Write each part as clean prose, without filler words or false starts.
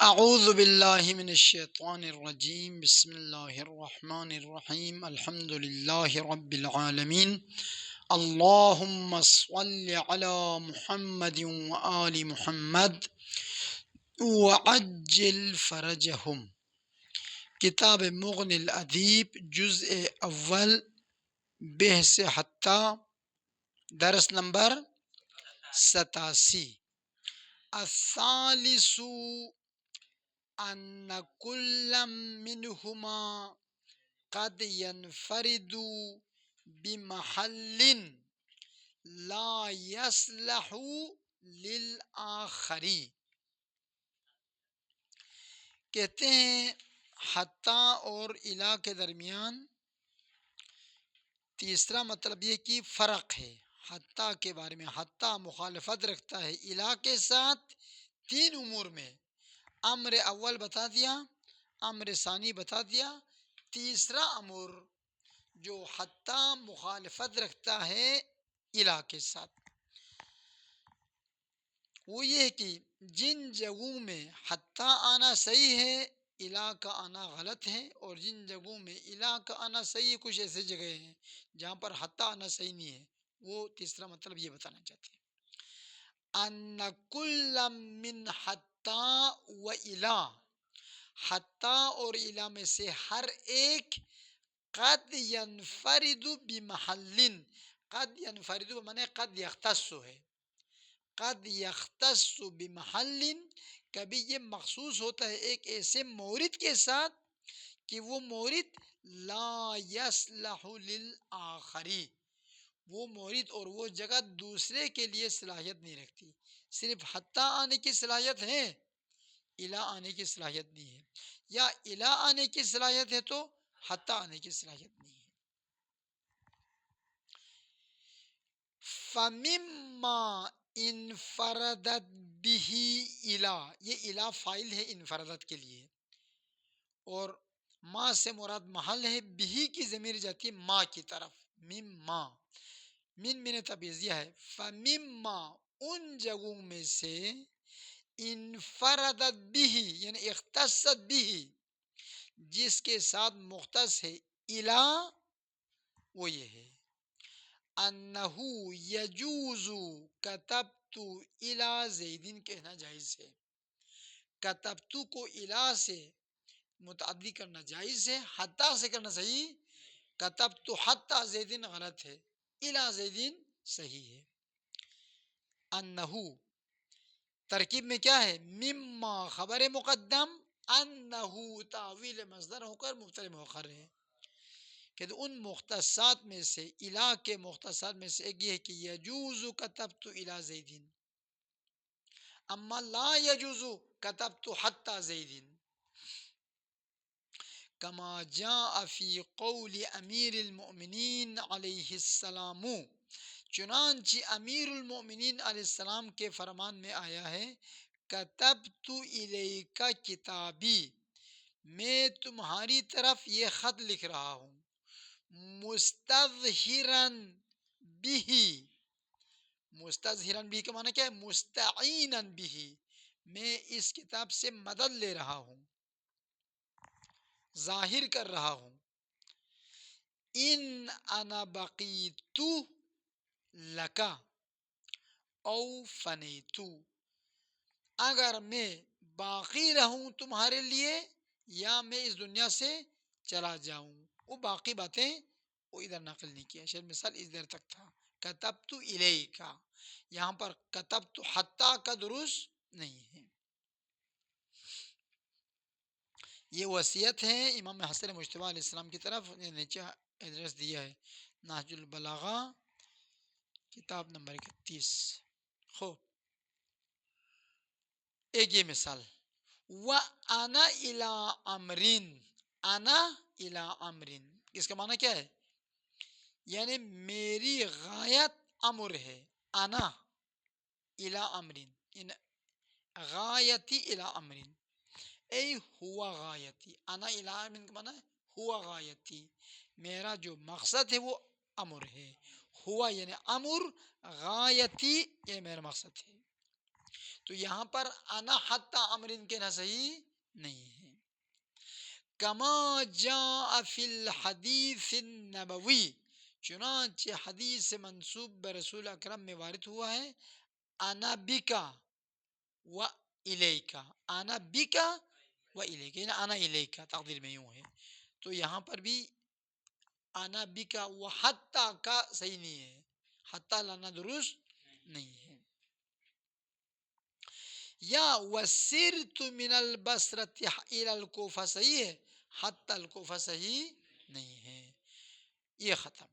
اعوذ باللہ من الشیطان الرجیم بسم اللہ الرحمن الرحیم الحمد للہ رب العالمین اللہم صل علی محمد وآل محمد وعجل فرجہم۔ کتاب مغنی الادیب جزء اول بحث حتی، درس نمبر 87۔ الثالث ان کل منہما قد ینفرد بمحل لا یصلح للآخر۔ کہتے ہیں حتی اور الی کے درمیان تیسرا مطلب یہ کہ فرق ہے۔ حتی کے بارے میں حتی مخالفت رکھتا ہے الی کے ساتھ تین امور میں۔ امر اول بتا دیا، امر ثانی بتا دیا، تیسرا امر جو حتی مخالفت رکھتا ہے الی کے ساتھ وہ یہ ہے کہ جن جگہوں میں حتی آنا صحیح ہے الی کا آنا غلط ہے، اور جن جگہوں میں الی کا آنا صحیح ہے کچھ ایسے جگہ ہیں جہاں پر حتی آنا صحیح نہیں ہے، وہ تیسرا مطلب یہ بتانا چاہتے ہیں۔ ان کل من حتی و الی، حتی اور الی میں سے ہر ایک قد ینفرد بمحل، قد ینفرد معنی قد یختص ہے، قد یختص بمحل، کبھی یہ مخصوص ہوتا ہے ایک ایسے مورد کے ساتھ کہ وہ مورد لا یصلح للآخری، وہ مورد اور وہ جگہ دوسرے کے لیے صلاحیت نہیں رکھتی۔ صرف حتی آنے کی صلاحیت ہے، الی آنے کی صلاحیت نہیں ہے، یا الی آنے کی صلاحیت ہے تو حتی آنے کی صلاحیت نہیں ہے۔ فَمِمَّا انفردت بِهِ الی، یہ الی فاعل ہے انفردت کے لیے، اور ما سے مراد محل ہے، بھی کی ضمیر جاتی ہے ما کی طرف، مما، من تبعیضیہ ہے۔ فَمِمَّا ان جگہوں میں سے انفردت بِہ یعنی اختصت بِہ جس کے ساتھ مختص ہے الی، وہ یہ ہے انہو یجوز کتبت الی زیدین، کہنا جائز ہے۔ کتبت کو الی سے متعدی کرنا جائز ہے، حتی سے کرنا صحیح، کتبت حتی زیدین غلط ہے، الی زیدین صحیح ہے۔ انہو ترکیب میں کیا ہے؟ مما خبر مقدم، انہو تعویل مصدر ہو کر مبتدا مؤخر ہے، کہ ان مختصات میں سے الی کے مختصات میں سے ایک یہ ہے کہ یجوز کتبت الی زیدین، اما لا یجوز کتبت حتی زیدین، کما جاء فی قول امیر المؤمنین علیہ السلام، چنانچہ امیر المؤمنین علیہ السلام کے فرمان میں آیا ہے کتبت الیک کتابی، میں تمہاری طرف یہ خط لکھ رہا ہوں، مستظہرا بہ، مستظہرا بہ کا معنی کیا ہے؟ مستعینا بہ، میں اس کتاب سے مدد لے رہا ہوں، ظاہر کر رہا ہوں۔ ان انا بقیت لک او فنیت، اگر میں باقی رہوں تمہارے لیے یا میں اس دنیا سے چلا جاؤں، وہ باقی باتیں وہ ادھر نقل نہیں کیا، شاید مثال اس دیر تک تھا کتبت الیک، یہاں پر کتبت حتی کا درست نہیں ہے۔ یہ وصیت ہے امام حسن مجتبیٰ علیہ السلام کی طرف، نیچے ایڈریس دیا ہے، نہج البلاغہ کتاب نمبر 31۔ خوب، ایک یہ مثال، وَأَنَا إِلَىٰ أَمْرٍ، انا الی امرن، اس کا معنی کیا ہے؟ یعنی میری غایت امر ہے، انا الی امرن، یعنی غایتی الی امرن، ای ہوا غایتی، انا الی امرن کا معنی ہے ہوا غایتی، میرا جو مقصد ہے وہ امر ہے، ہوا یعنی امر، غایتی یہ میرا مقصد ہے۔ تو یہاں پر انا حتی امرن کہنا صحیح نہیں ہے. کما جاء فی الحدیث النبوی، چنانچہ حدیث سے منسوب برسول اکرم میں وارد ہوا ہے، انا بکا و الیکا، انا بکا و الیکا، یعنی انا الیکا تقدیر میں یوں ہے. تو یہاں پر بھی انا بکا و حتی کا صحیح نہیں ہے، حتی لانا درست نہیں ہے. یا وسرت من البصرۃ الی الکوفہ صحیح ہے، حتی الکوفہ صحیح نہیں ہے. یہ ختم.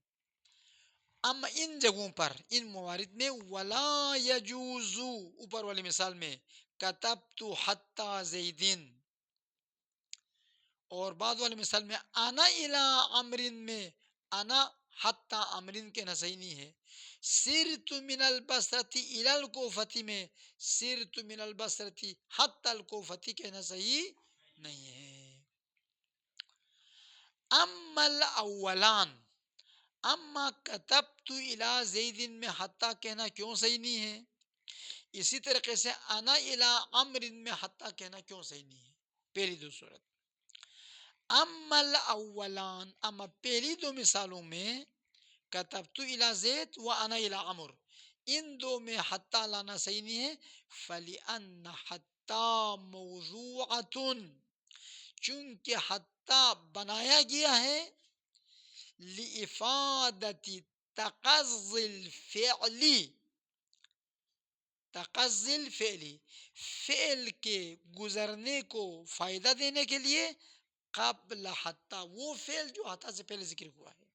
اما ان جگہوں پر، ان موارد میں، ولا یجوز، اوپر والی مثال میں کتبت حتی زیدین، اور بعد والی مثال میں انا الی امرن میں انا حتی امرن کہنا صحیح نہیں ہے. سرت من البصرۃ الی الکوفۃ میں سرت من البصرۃ حتی الکوفۃ کہنا صحیح نہیں ہے. اما الاولان، اما کتبت الی زید میں حتی کہنا کیوں صحیح نہیں ہے؟ اسی طریقے سے انا الی عمر میں حتی کہنا کیوں صحیح نہیں ہے؟ پہلی دو صورت. اما الاولان، اما پہلی دو مثالوں میں کتبت الی زید و انا الی عمر، ان دو میں حتی لانا صحیح نہیں ہے. فلأن حتی موضوعۃ، چونکہ حتی بنایا گیا ہے لِإِفَادَةِ تَقَضِّ الْفِعْلِ، تقضی الفعل، فعل کے گزرنے کو فائدہ دینے کے لیے، قبل حتی، وہ فعل جو حتی سے پہلے ذکر ہوا ہے،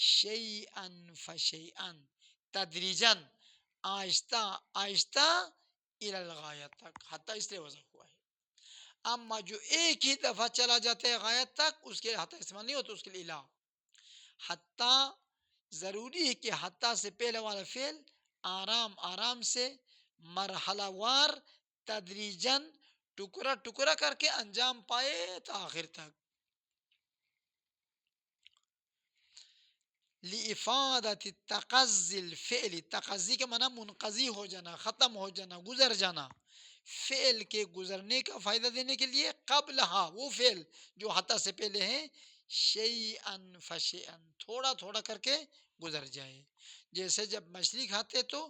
شیئا فشیئا، تدریجاً، آہستہ آہستہ، الی الغایہ تک، حتی اس لیے وضع ہوا ہے. اما جو ایک ہی دفعہ چلا جاتا ہے غایت تک، اس کے لیے حتی استعمال نہیں ہوتا، اس کے لیے الہ. حتی ضروری ہے کہ حتی سے پہلے والا فعل آرام آرام سے، مرحلہ وار، تدریجاً، ٹکڑا ٹکڑا کر کے انجام پائے تا آخر تک. لِإِفَادَةِ تَقَضِّ الْفِعْلِ، تقضی کا معنی منقضی ہو جانا، ختم ہو جانا، گزر جانا، فعل کے گزرنے کا فائدہ دینے کے لیے، قبل ہا، وہ فعل جو حتی سے پہلے ہیں، شیئا فشیئا، تھوڑا تھوڑا کر کے گزر جائے. جیسے جب مچھلی کھاتے تو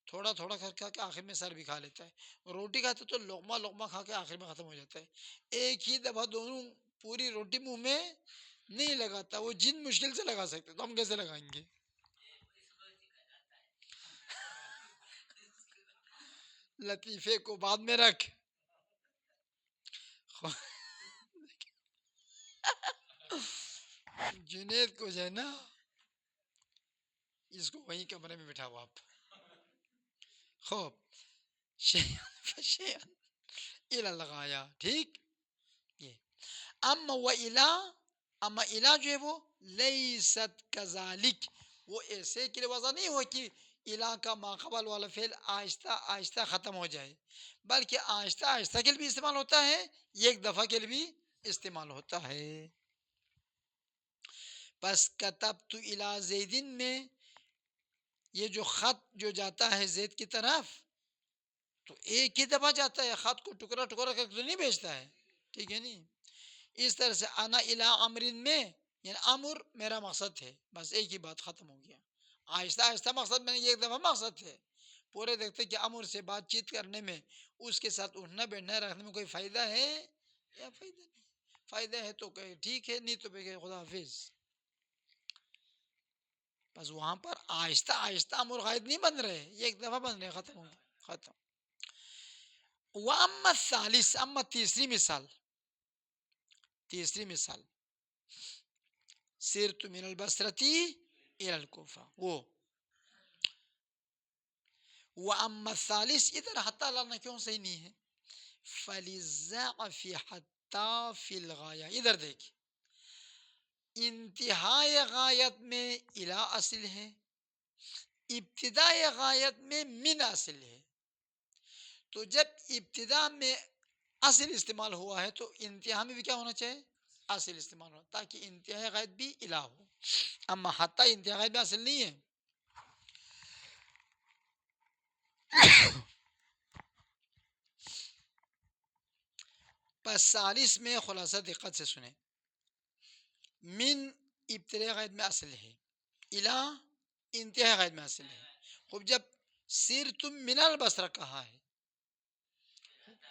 تھوڑا تھوڑا کر کے آخر میں سر بھی کھا لیتا ہے، روٹی کھاتے تو لقمہ لقمہ کھا کے آخر میں ختم ہو جاتا ہے. ایک ہی دفعہ دونوں پوری روٹی منہ میں نہیں لگاتا، وہ جن مشکل سے لگا سکتے، تو ہم کیسے لگائیں گے؟ لطیفے کو بعد میں رکھ. جنید کو جو ہے نا، اس کو وہیں کمرے میں بٹھاؤ آپ. خوب، شیئا الی الغایہ، ٹھیک. یہ اما و الا، اما الا جو ہے وہ لیست کذالک، وہ ایسے کے لیے وضع نہیں ہوا کہ الا کا ماقبل والا فعل آہستہ آہستہ ختم ہو جائے، بلکہ آہستہ آہستہ کے لیے بھی استعمال ہوتا ہے، ایک دفعہ کے لیے بھی استعمال ہوتا ہے. پس کتبت الی زیدن میں یہ جو خط جو جاتا ہے زید کی طرف، تو ایک ہی دفعہ جاتا ہے، خط کو ٹکڑا ٹکڑا کر کے تو نہیں بھیجتا ہے، ٹھیک ہے نہیں. اس طرح سے انا الی امرن میں، یعنی امر میرا مقصد ہے، بس ایک ہی بات ختم ہو گیا. آہستہ آہستہ مقصد میں نے ایک دفعہ مقصد ہے، پورے دیکھتے کہ امر سے بات چیت کرنے میں، اس کے ساتھ اٹھنا بیٹھنا رکھنے میں کوئی فائدہ ہے یا فائدہ نہیں؟ فائدہ ہے تو کہ ٹھیک ہے، نہیں تو کہ خدا حافظ. بس وہاں پر آہستہ آہستہ امر غائب نہیں بن رہے، ایک دفعہ بن رہے، ختم ہو گیا، ختم. واما الثالث، اما تیسری مثال، تیسری مثال سرت من البصرۃ الی الکوفہ، وہ واما الثالث، ادھر حتی لانا کیوں صحیح نہیں ہے؟ فللضعف حتی فی الغایہ، ادھر دیکھ، انتہائی غایت میں الی اصل ہے، ابتدائی غایت میں من اصل ہے. تو جب ابتدا میں اصل استعمال ہوا ہے تو انتہا میں بھی کیا ہونا چاہیے؟ اصل استعمال ہو، تاکہ انتہائی غائب بھی الہ ہو. اما حتی انتہائی غائب بھی اصل نہیں ہے. پس ثالث میں خلاصہ دقت سے سنیں، من ابتدائی قید میں اصل ہے، الہ انتہائی قید میں اصل ہے. خوب جب سیر تم من البصرہ کہا ہے،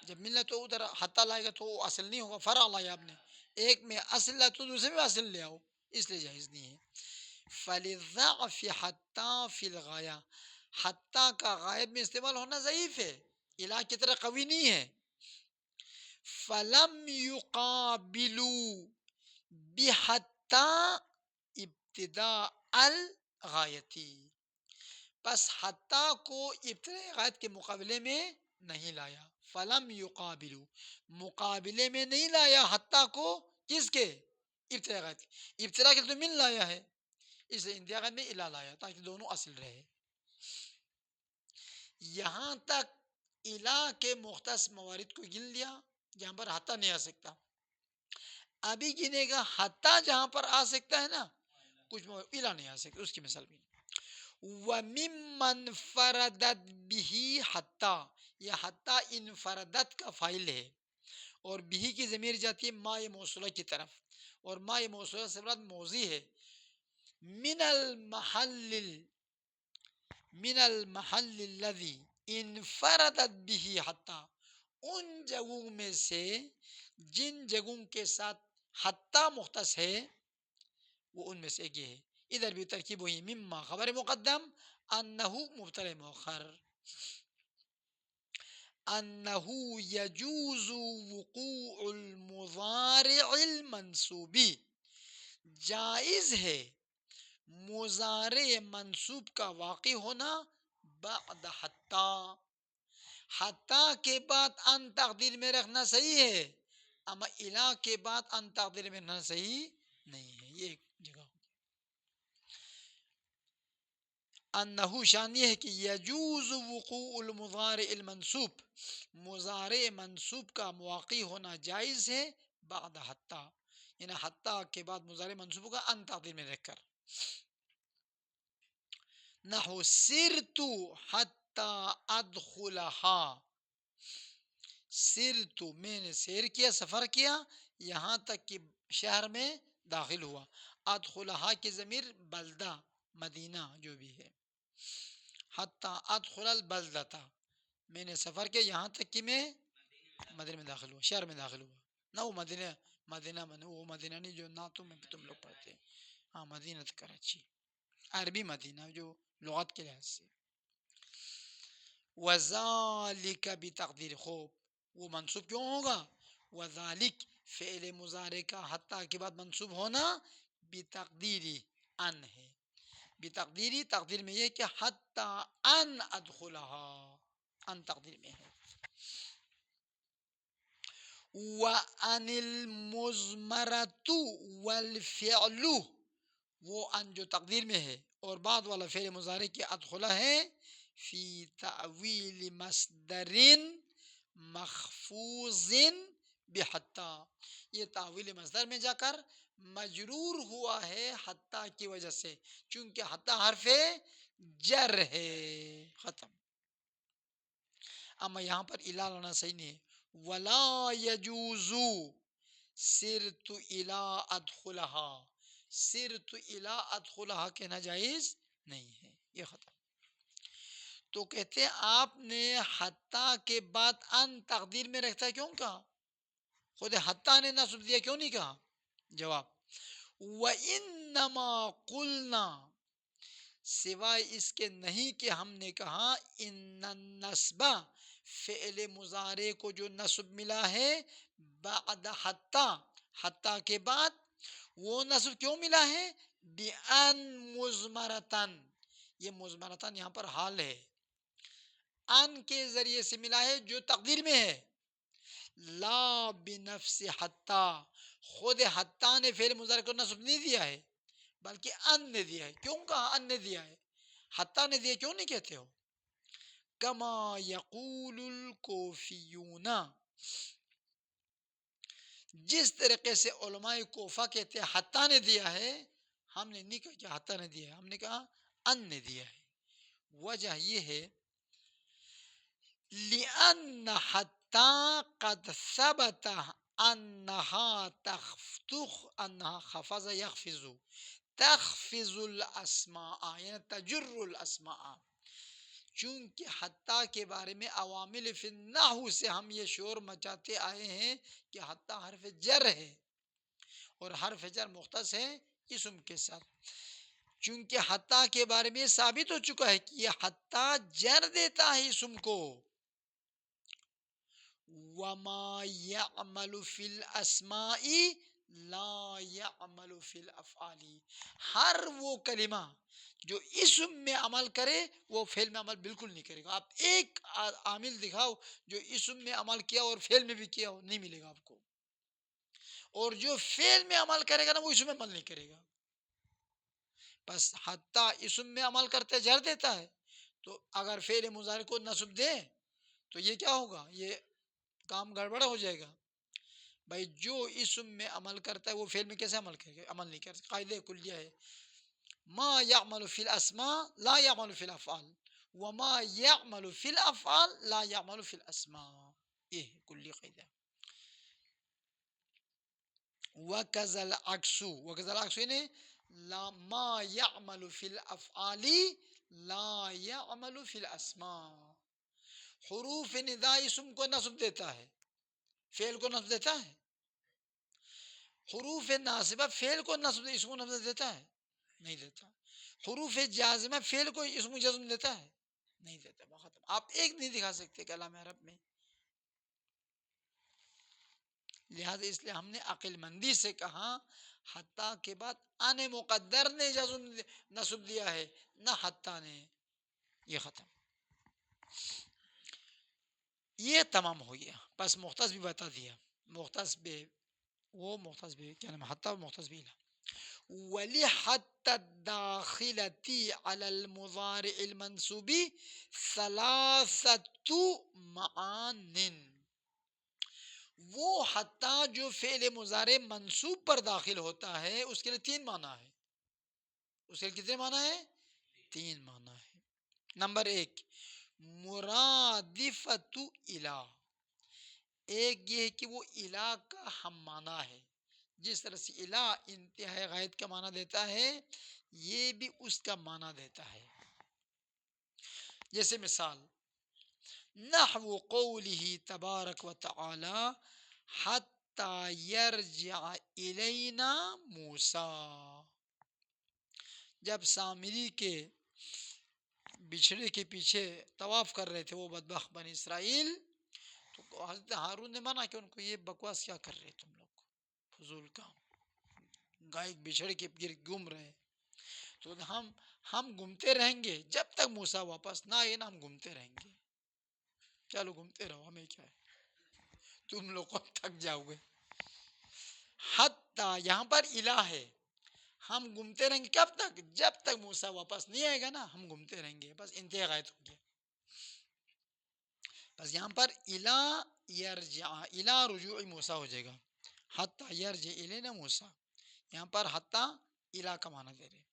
جب ملنا تو ادھر حتیٰ لائے گا تو وہ اصل نہیں ہوگا، فرع لایا آپ نے، ایک میں اصل لا تو دوسرے میں اصل لے آؤ، اس لیے جائز نہیں ہے. فَلِلضَّعْفِ حَتَّى فِي الْغَایَةِ، حتیٰ کا غائب میں استعمال ہونا ضعیف ہے، الہ کی طرح قوی نہیں ہے. فَلَمْ يُقَابِلُوا بِحَتَّى ابتداء الغایتی، پس حتیٰ کو ابتدائی غایت کے مقابلے میں نہیں لایا. فلم یقابلو، مقابلے میں نہیں لایا حتیٰ کو، کس کے؟ ابتدائی غایت کے. ابتدا کے تو من لایا ہے، اس لیے انتہائی غایت میں الہ لایا تاکہ دونوں اصل رہے. یہاں تک الہ کے مختص موارد کو گن لیا جہاں پر حتیٰ نہیں آ سکتا. ابھی گنے گا حتیٰ جہاں پر آ سکتا ہے نا، کچھ الہ نہیں آ سکتا، اس کی مثال بھی. وَمِمَّنْ فَرَدَتْ بِهِ حَتَّى، یہ حتیٰ انفردت کا فائل ہے، اور بھی کی ضمیر جاتی ہے ما موصولہ کی طرف، اور ما موصولہ سے مراد موضی ہے. من المحل الذي انفردت به حتیٰ، ان جگہوں میں سے جن جگہوں کے ساتھ حتیٰ مختص ہے، وہ ان میں سے ایک یہ ہے. ادھر بھی ترکیب ہوئی مما خبر مقدم، انہو مبتدا مؤخر. انہو یجوز وقوع المضارع المنصوب، جائز ہے مضارع منصوب کا واقع ہونا بعد حتیٰ، حتیٰ کے بعد ان تقدیر میں رکھنا صحیح ہے، اما الہ کے بعد ان تقدیر میں رکھنا صحیح نہیں ہے. یہ ایک جگہ. انہو شان یہ ہے کہ یجوز وقوع المضارع المنصوب، مضارع منصوب کا مواقع ہونا جائز ہے بعد حتیٰ، یعنی حتیٰ کے بعد مضارع منصوب کا ان تقدیر میں رکھ کر. نحو سرت حتیٰ ادخلہا، سرت میں نے سیر کیا، سفر کیا یہاں تک کہ شہر میں داخل ہوا. ادخلہا کی ضمیر بلدہ مدینہ جو بھی ہے. حتیٰ ادخل البلدہ، میں نے سفر کیا یہاں تک کہ میں مدینہ میں داخل ہوا، شہر میں داخل ہوا. نہ وہ مدینہ وہ مدینہ نہیں جو نعتوں میں تم لوگ پڑھتے ہیں، ہاں مدینہ کراچی، عربی مدینہ جو لغت کے لحاظ سے. وذالک بتقدیر، خوب وہ منصوب کیوں ہوگا؟ وذالک فعل مضارع کا حتیٰ کے بعد منصوب ہونا بتقدیری ان ہے. بتقدیری تقدیر میں یہ کہ حتیٰ ان ادخلہا، ان تقدیر میں ہے. وَأَنِ الْمُزْمَرَةُ وَالْفِعْلُ، وہ ان جو تقدیر میں ہے اور بعد والا فعل مضارع کی ادخلہ ہے، فی تأویل مصدر مخفوض بحتیٰ، یہ تعویل مصدر میں جا کر مجرور ہوا ہے حتیٰ کی وجہ سے، چونکہ حتیٰ حرف جر ہے. ختم. اما یہاں پر الہ لانا صحیح نہیں ہے. ولا یجوز سرت الی ادخلہا، سرت الی ادخلہا کہنا جائز نہیں ہے. یہ ختم. تو کہتے ہیں آپ نے حتیٰ کے بعد ان تقدیر میں رکھتا کیوں کہا؟ خود حتیٰ نے نصب دیا کیوں نہیں کہا؟ جواب وَإِنَّمَا قُلْنَا، سوائے اس کے نہیں کہ ہم نے کہا ان النصب، فعل مضارع کو جو نصب ملا ہے بعد حتیٰ، حتیٰ کے بعد، وہ نصب کیوں ملا ہے؟ بِأَن مُزْمَرَةً، یہ مزمرتاً یہاں پر حال ہے، ان کے ذریعے سے ملا ہے جو تقدیر میں ہے. لا بنفس حتیٰ، خود حتیٰ نے فعل مضارع کو نصب نہیں دیا ہے بلکہ ان نے دیا ہے. کیوں کہا ان نے دیا ہے؟ حتیٰ نے دیا کیوں نہیں کہتے ہو؟ کما یقول الکوفیون، جس طریقے سے علماء کوفہ کہتے ہیں حتیٰ نے دیا ہے، ہم نے نہیں کہا کہ حتیٰ نے دیا ہے، ہم نے کہا ان نے دیا ہے. وجہ یہ ہے لِأَنَّ حَتَّى قَدْ ثَبَتَ انہا خفض یخفض، تخفض الاسماء یعنی تجر الاسماء. چونکہ حتیٰ کے بارے میں عوامل فی النحو سے ہم یہ شور مچاتے آئے ہیں کہ حتیٰ حرف جر ہے، اور حرف جر مختص ہے اسم کے ساتھ. چونکہ حتیٰ کے بارے میں ثابت ہو چکا ہے کہ یہ حتیٰ جر دیتا ہے اسم کو. وما يعمل في الاسماء لا يعمل في الافعال، ہر وہ کلمہ جو اسم میں عمل کرے وہ فعل میں عمل بالکل نہیں کرے گا. آپ ایک عامل دکھاؤ جو اسم میں عمل کیا اور فعل میں بھی کیا ہو، نہیں ملے گا آپ کو. اور جو فعل میں عمل کرے گا نا وہ اسم میں عمل نہیں کرے گا. بس حتیٰ اسم میں عمل کرتے جر دیتا ہے، تو اگر فعل مضارع کو نصب دے تو یہ کیا ہوگا، یہ کام گڑبڑ ہو جائے گا. بھائی جو اسم میں عمل کرتا ہے وہ فعل میں کیسے عمل کرے گا، عمل نہیں کرتا. قاعدہ کلیہ ہے ما يعمل في الاسماء لا يعمل في الافعال، وما يعمل في الافعال لا يعمل في الاسماء. یہ کلی قاعدہ. وكذا العكس، وكذا العكس یعنی لا ما يعمل في الافعال لا يعمل في الاسماء. حروف نداء اسم کو نصب دیتا ہے، فعل کو نصب دیتا ہے. حروف ناصبہ فعل کو نصب، اسم کو نصب دیتا ہے، نہیں دیتا. حروف جازمہ فعل کو اسم کو جزم دیتا ہے، نہیں دیتا. ختم. آپ ایک نہیں دکھا سکتے کلام عرب میں. لہذا اس لیے ہم نے عقل مندی سے کہا حتیٰ کے بعد ان مقدر نے جزم نصب دیا ہے، نہ حتیٰ نے. یہ ختم. یہ تمام ہو گیا. بس مختص بھی بتا دیا. مختص بے وہ مختص بے کیا نام حتیٰ مختص بھی. وَلِحَتَّى الدَّاخِلَةِ عَلَى الْمُضَارِعِ الْمَنْصُوبِ ثَلَاثَةُ مَعَانٍ. وہ حتیٰ جو فعل مضارع منصوب پر داخل ہوتا ہے اس کے لیے تین معنی ہے. اس کے لیے کتنے معنی ہے؟ تین معنی ہے. نمبر ایک مرادفت الہ. ایک یہ ہے کہ وہ الہ کا ہم معنی ہے. جس طرح سے الہ انتہائی غایت کا معنی دیتا ہے یہ بھی اس کا معنی دیتا ہے. جیسے مثال نحو قوله تبارک و تعالی حتی یرجع الینا موسیٰ. جب سامری کے بچھڑے کے پیچھے طواف کر رہے تھے وہ بدبخت بنی اسرائیل، تو حضرت ہارون نے مانا کہ ان کو یہ بکواس کیا کر رہے تم لوگ، فضول کام، گائے بچھڑ کے گرد گھوم رہے. تو ہم گھومتے رہیں گے جب تک موسیٰ واپس نہ آئے نا، ہم گھومتے رہیں گے. چلو گھومتے رہو، ہمیں کیا ہے، تم لوگ کب تک جاؤ گے. حتی یہاں پر الہ ہے، ہم گھومتے رہیں گے کب تک، جب تک موسیٰ واپس نہیں آئے گا نا ہم گھومتے رہیں گے. بس انتہا غایت ہو گیا. بس یہاں پر الہ یرجع، الہ رجوع موسیٰ ہو جائے گا. حتی یرجع الینا موسیٰ، یہاں پر حتی الہ کا معنی دے رہے.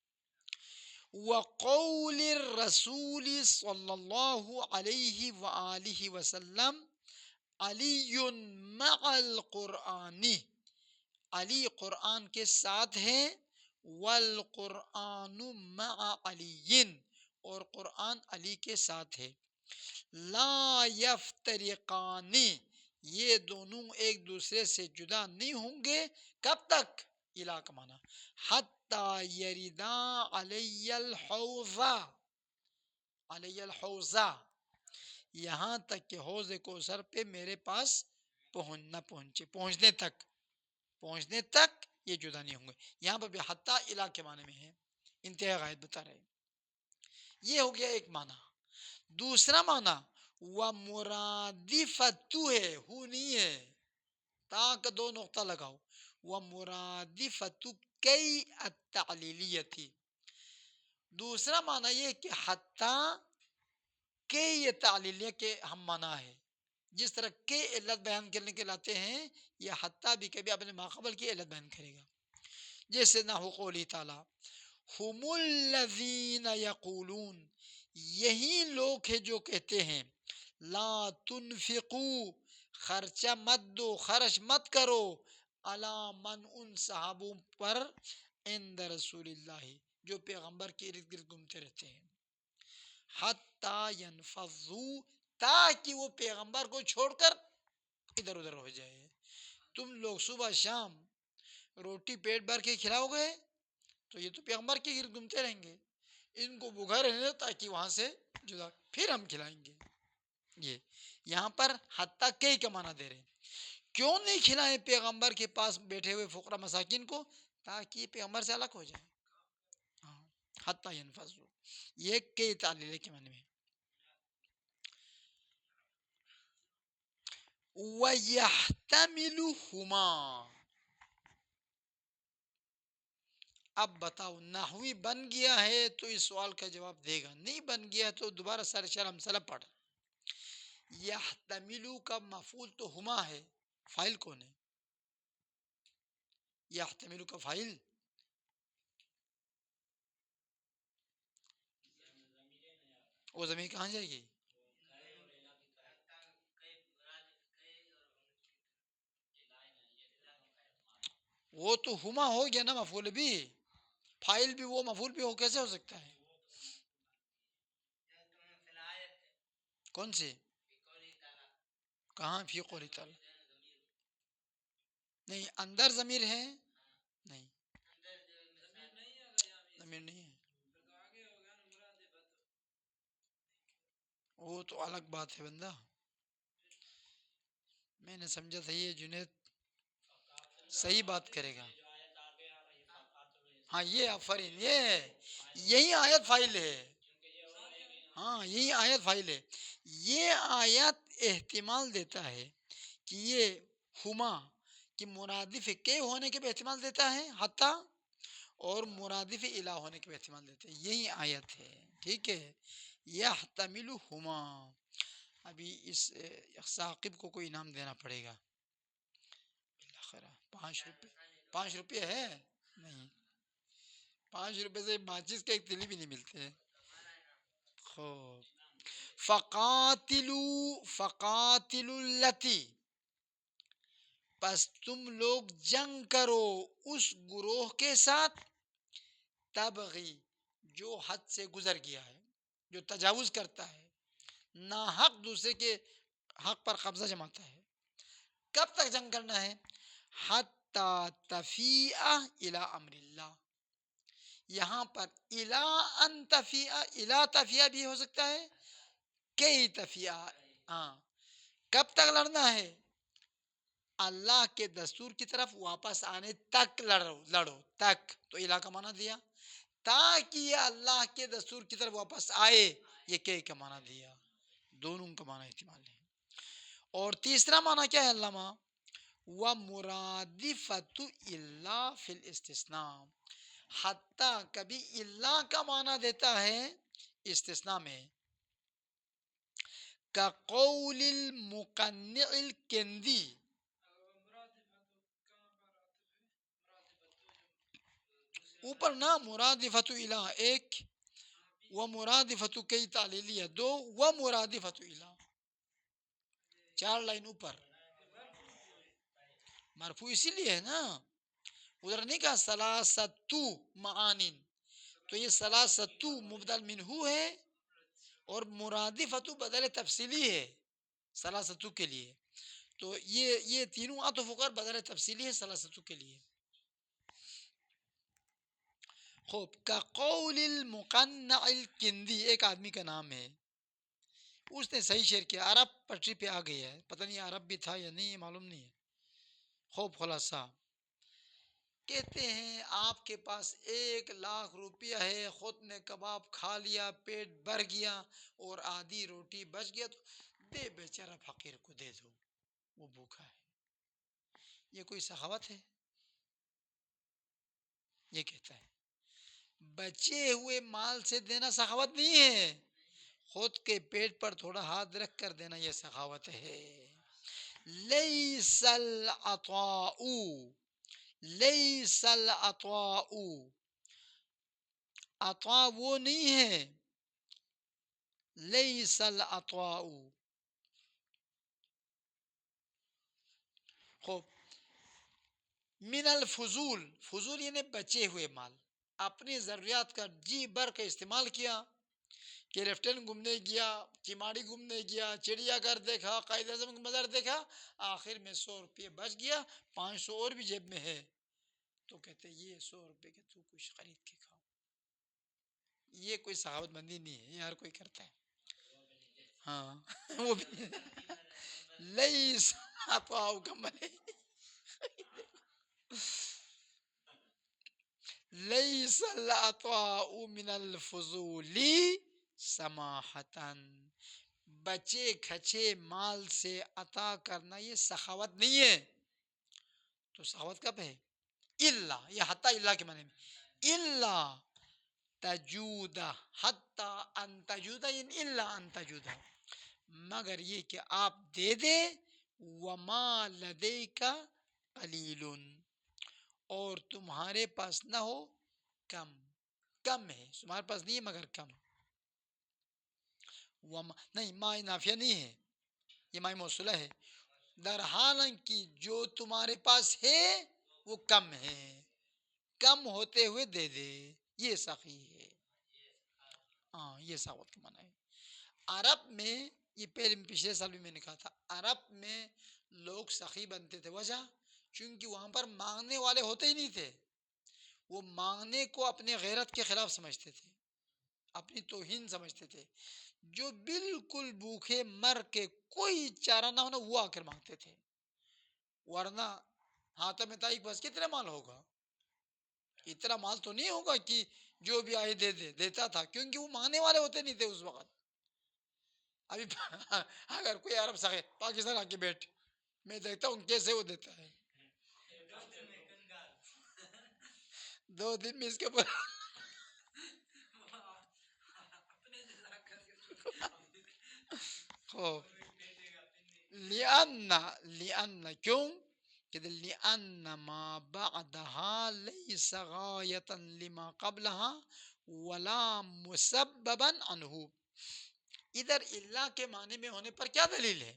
وقول الرسول صلی اللہ علیہ وآلہ وسلم علی مع القرآن. علی قرآن کے ساتھ ہے، والقرآن مع علی، اور قرآن علی کے ساتھ ہے. لا یفترقان، یہ دونوں ایک دوسرے سے جدا نہیں ہوں گے. کب تک، الہ کا معنی حتی یردا علی الحوض، علی الحوض، یہاں تک کہ حوض کوثر پہ میرے پاس پہنچنے تک یہ جدا نہیں ہوں گے. یہاں پر بھی حتی الہ کے معنی میں ہے، انتہا غایت بتا رہے. یہ ہو گیا ایک معنی. دوسرا معنی ومرادفت ہے، ہو نہیں ہے، تاکہ دو نقطہ لگاؤ. ومرادفت کی التعلیلیت. دوسرا معنی یہ کہ حتی کہ یہ تعلیلیہ کے ہم معنی ہے. جس طرح کہ علت بیان کرنے کے لاتے ہیں، یہ حتی بھی کبھی اپنے ماقبل کی علت بیان کرے گا. جیسے نحو قولی تعالی ہم الذین یقولون، یہی لوگ ہیں جو کہتے ہیں لا تنفقوا خرچہ مت دو، خرچ مت کرو، علی من ان صحابوں پر، عند رسول اللہ جو پیغمبر کے ارد گرد گھومتے رہتے ہیں، حتی ینفضوا تاکہ وہ پیغمبر کو چھوڑ کر ادھر ادھر ہو جائے۔ تم لوگ صبح شام روٹی پیٹ بھر کے کھلاؤ گے تو یہ تو پیغمبر کے گرد گھومتے رہیں گے، ان کو بھوکا رہنے دو تاکہ وہاں سے جدا، پھر ہم کھلائیں گے۔ یہ یہاں پر حتیٰ کئی کا معنی دے رہے ہیں، کیوں نہیں کھلائے پیغمبر کے پاس بیٹھے ہوئے فقراء مساکین کو، تاکہ یہ پیغمبر سے الگ ہو جائے۔ ہاں، حتیٰ ینفضوا، یہ کئی تعلیل کے معنی میں۔ وَيَحْتَمِلُهُمَا، اب بتاؤ نحوی بن گیا ہے تو اس سوال کا جواب دے گا، نہیں بن گیا تو دوبارہ سر شرم سلب پڑھ۔ یحتملو کا مفعول تو ہما ہے، فاعل کون ہے؟ یحتملو کا فاعل وہ ضمیر کہاں جائے گی؟ وہ تو ہما ہو گیا نا، مفعول بھی، فاعل بھی وہ مفعول بھی ہو، کیسے ہو سکتا ہے؟ کون سے؟ کہاں فی قولی تعالی؟ نہیں، اندر ضمیر ہے؟ نہیں، ضمیر نہیں ہے، وہ تو الگ بات ہے بندہ، میں نے سمجھا تھا یہ جنید صحیح بات کرے گا۔ ہاں یہ آفرین، یہ یہی آیت فائل ہے، ہاں یہی آیت فائل ہے۔ یہ آیت احتمال دیتا ہے کہ یہ ہما کی مرادف کے ہونے کے بھی احتمال دیتا ہے حتی، اور مرادف الہ ہونے کے بھی احتمال دیتے ہیں، یہی آیت ہے، ٹھیک ہے۔ یحتملہما، ابھی اس ثاقب کو کوئی انعام دینا پڑے گا، 5 روپے، 5 روپے ہے نہیں، 5 روپے سے ماچس کے ایک تلی بھی نہیں ملتے۔ خوب، فقاتلوا التی، پس تم لوگ جنگ کرو اس گروہ کے ساتھ، تبغی جو حد سے گزر گیا ہے، جو تجاوز کرتا ہے، نا حق دوسرے کے حق پر قبضہ جماتا ہے۔ کب تک جنگ کرنا ہے؟ حتی تفیء الی امر اللہ، یہاں پر الی ان تفیء، الی تفیء بھی ہو سکتا ہے، کئی تفیء، ہاں، کب تک لڑنا ہے؟ اللہ کے دستور کی طرف واپس آنے تک لڑو تک، تو الہ کا معنی دیا، تاکہ یہ اللہ کے دستور کی طرف واپس آئے، یہ کئی کا معنی دیا، دونوں کا معنی احتمال ہے۔ اور تیسرا معنی کیا ہے علامہ؟ وَمُرَادِفَةُ إِلَّا فِي الْإِسْتِثْنَاء، حتیٰ کبھی اللہ کا معنی دیتا ہے استثناء میں، كَقَوْلِ الْمُقَنِّعِ الْكِنْدِي، اوپر نا مرادفت الہ ایک، و مرادفت کئی تعلیلیہ 2، و مرادفت الہ 4 لائن اوپر، مرفوع اسی لیے ہے نا، ادھر نہیں کہا ثلاثۃ معانین، تو یہ ثلاثۃ مبدل منہ ہے، اور مرادفت بدل تفصیلی ہے ثلاثۃ کے لیے، تو یہ تینوں عطف ہو کر بدل تفصیلی ہے ثلاثۃ کے لیے۔ خوب، کا قول المقنع الکندی، ایک آدمی کا نام ہے، اس نے صحیح شعر کیا، عرب پٹری پہ آ گیا ہے، پتہ نہیں عرب بھی تھا یا نہیں معلوم نہیں ہے۔ خوب خلاصہ، کہتے ہیں آپ کے پاس 1,00,000 روپیہ ہے، خود نے کباب کھا لیا، پیٹ بھر گیا، اور آدھی روٹی بچ گیا، تو دے بیچارہ فقیر کو دے دو، وہ بھوکا ہے۔ یہ کوئی سخاوت ہے؟ یہ کہتا ہے بچے ہوئے مال سے دینا سخاوت نہیں ہے، خود کے پیٹ پر تھوڑا ہاتھ رکھ کر دینا یہ سخاوت ہے۔ لیس العطاء، لیس العطاء، عطا وہ نہیں ہے، لیس العطاء، خوب، من الفضول، فضول یعنی بچے ہوئے مال، اپنی ضروریات کا جی بھر کے استعمال کیا، کہ لیفٹن گھومنے گیا، چماڑی گھومنے گیا، چڑیا گھر دیکھا، قائد اعظم کا مزار دیکھا، آخر میں 100 روپے بچ گیا، 500 اور بھی جیب میں ہے، تو کہتے یہ 100 روپے کے تو کچھ خرید کے کھاؤ. یہ کوئی صحابت مندی نہیں ہے، یہ ہر کوئی کرتا ہے. ہاں وہ بھی لیس اطاؤ کمبلے، لیس العطاء من الفضول سماحتن، بچے کھچے مال سے عطا کرنا یہ سخاوت نہیں ہے. تو سخاوت کب ہے؟ اللہ، یہ حتی اللہ کے معنی میں، اللہ تجودہ، حتی ان تجودہ، یعنی اللہ ان تجودہ، مگر یہ کہ آپ دے دے، وما لدیک قلیل، اور تمہارے پاس نہ ہو کم، کم ہے تمہارے پاس نہیں ہے مگر کم. وما نہیں، ما نافیہ نہیں ہے، یہ ما موصولہ ہے، در حالان کی جو تمہارے پاس ہے وہ کم ہے، کم ہوتے ہوئے دے دے، یہ سخی ہے. ہاں یہ سخاوت کا معنی ہے. عرب میں، یہ پہلے پچھلے سال بھی میں نے کہا تھا، عرب میں لوگ سخی بنتے تھے، وجہ چونکہ وہاں پر مانگنے والے ہوتے ہی نہیں تھے، وہ مانگنے کو اپنے غیرت کے خلاف سمجھتے تھے، اپنی توہین سمجھتے تھے. جو بالکل بھوکے مر کے کوئی چارہ نہ ہونا وہ آ کر مانگتے تھے، ورنہ ہاتھ میں تائی بس کتنا مال ہوگا، اتنا مال تو نہیں ہوگا کہ جو بھی آئے دے دے. دیتا تھا کیونکہ وہ مانگنے والے ہوتے نہیں تھے اس وقت. ابھی اگر کوئی عرب سخی پاکستان آ کے بیٹھ، میں دیکھتا ہوں کیسے وہ دیتا ہے، 2 دن میں اس کے اوپر خوب. لأن کیوں کہ لأن ما بعدها ليس غاية لما قبلها ولا مسببا عنه. ادھر اللہ کے معنی میں ہونے پر کیا دلیل ہے؟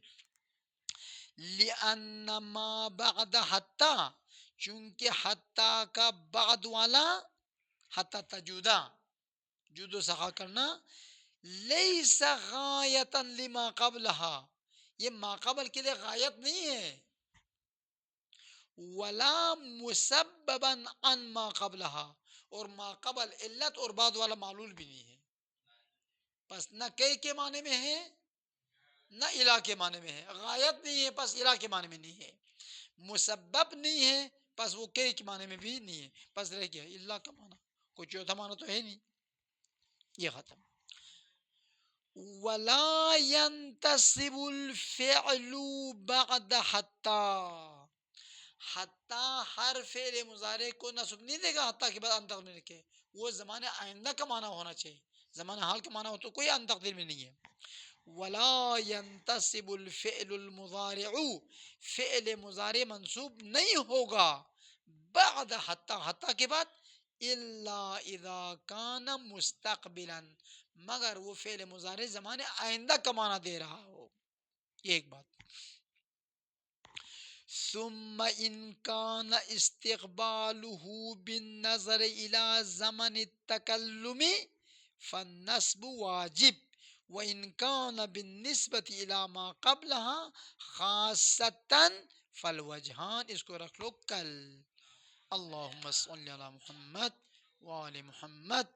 لأن ما بعد حتی، چونکہ حتی کا بعد والا، حتی تجودہ، جود و سخا کرنا، لیس غایتا لما قبلہا، یہ ما قبل کے لیے غایت نہیں ہے، ولا مسببا عن ما قبلہا، اور ما قبل علت اور بعد والا معلول بھی نہیں ہے. پس نہ کئی کے معنی میں ہے نہ الہ کے معنی میں ہے، غایت نہیں ہے پس الہ کے معنی میں نہیں ہے، مسبب نہیں ہے پس وہ کئی کے معنی میں بھی نہیں ہے، پس رہ گیا اللہ کا معنی، کوئی چوتھا معنی تو ہے نہیں. یہ ختم. ولا ينتصب الفعل بعد حتى، حتیٰ ہر فعل مضارع کو نصب نہیں دے گا حتیٰ کے بعد ان تقدیر میں رکھے، وہ زمانہ آئندہ کا معنی ہونا چاہیے، زمانہ حال کا معنی ہو تو کوئی ان تقدیر میں نہیں ہے. ولا ينتصب الفعل المضارع، فعل مضارع منصوب نہیں ہوگا بعد حتیٰ، حتیٰ کے بعد، الا اذا کان مستقبلا، مگر وہ فعل مضارع زمانے آئندہ کا معنی دے رہا ہو. یہ ایک بات. ثم ان کان استقباله بالنظر الى زمن التکلم فالنصب واجب، وان کان بالنسبة الى ما قبلها خاصتا فالوجہان، اس کو رکھ لو کل. اللہم صلی علی محمد وآل محمد.